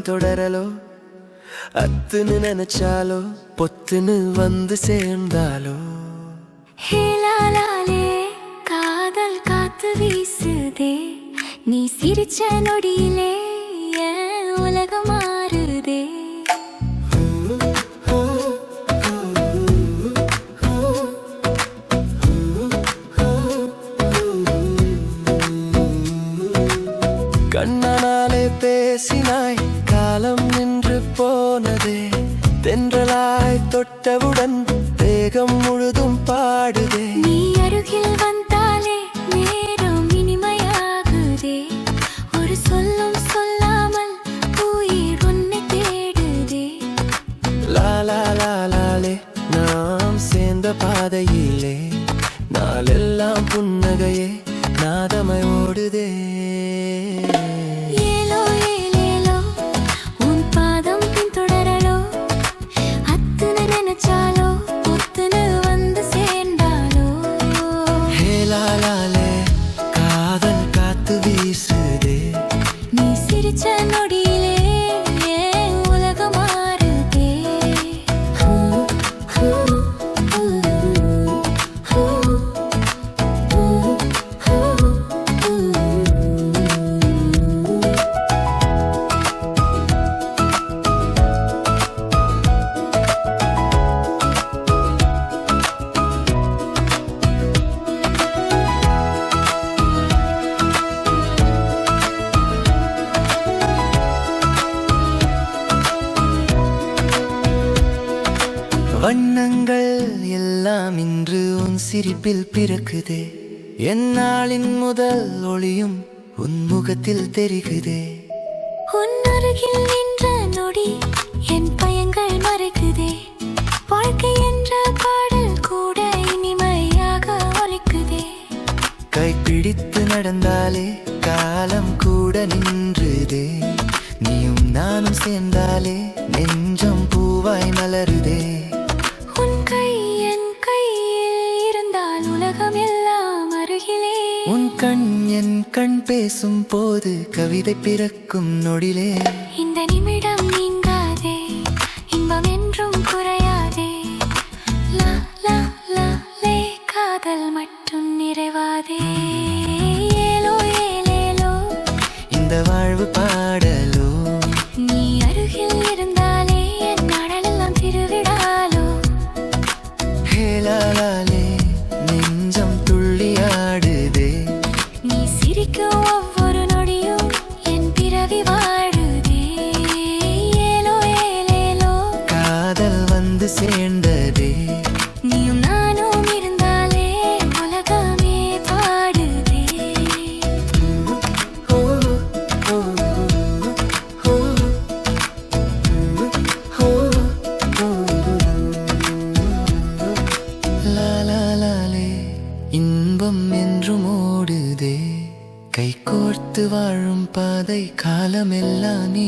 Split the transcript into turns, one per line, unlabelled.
பின்தொடரலோ அத்துன்னு நினைச்சாலோ பொத்துன்னு வந்து சேர்ந்தாலோ
ஹேலாலாலே காதல் காத்து வீசுதே நீ சிரிச்ச நொடியிலே என் உலகம் மாறுதே
கண்ணனாலே பேசினாய் காலம் நின்று போனதே தென்றலாய் தொட்டவுடன் தேகம் முழுதும் பாடுதே
நீ அருகில் வந்தாலே நேரம் இனிமையாகுதே ஒரு சொல்லும் சொல்லாமல் உயிர் உன்னை தேடுதே
லாலே நாம் சேர்ந்த பாதையிலே நாளெல்லாம் புன்னகையே நாதமாய் ஓடுதே
ஏலோ ஏலேலோ உன் பாதம் பின்தொடரலோ அத்துன்னு நினைச்சாலோ பொத்துன்னு வந்து சேர்ந்தாலோ
ஹேலாலே காதல் காத்து வீசுதே
நீ சிரிச்ச நொடியிலே என் உலகம் மாறுதே
வண்ணங்கள் எல்லாம் இன்று உன் சிரிப்பில் பிறக்குதே எந்நாளின் முதல் ஒளியும் உன் முகத்தில் தெரிகுதே
உன் அருகில் நின்ற நொடி என் பயங்கள் மறைக்குதே வாழ்க்கை என்ற பாடல் கூட இனிமையாக ஒலிக்குதே
கைப்பிடித்து நடந்தாலே காலம் கூட நின்றுதே நீயும் நானும் சேர்ந்தாலே நெஞ்சம் பூவாய் மலருதே
உன் கை என் கையில் இருந்தால் உலகம் எல்லாம் அருகிலே
உன் கண் என் கண் பேசும் போது கவிதை பிறக்கும் நொடிலே
இந்த நிமிடம் நீங்காதே இன்பம் என்றும் குறையாதே லா லா லா லே காதல் மட்டும் நிறைவாதே ஏலோ ஏலேலோ
இந்த வாழ்வு பாடலோ
நீ அருகில் இருந்தாலே என் நாடெல்லாம் திருவிழாலோ
ஹேலாலே நெஞ்சம் துள்ளியாடுதே
நீ சிரிக்கும் ஒவ்வொரு நொடியும் என் பிறவி வாழுதே ஏலோ ஏலேலோ
காதல் வந்து சேர்ந்ததே
நீயும் நானும் இருந்தாலே உலகமே பாடுதே
ஓ, ஓ, ஓ, ஓ, ஓ. லாலே இன்பம் என்றும் ஓடுதே கை கோர்த்து வாழும் பாதை காலமெல்லாம் நீ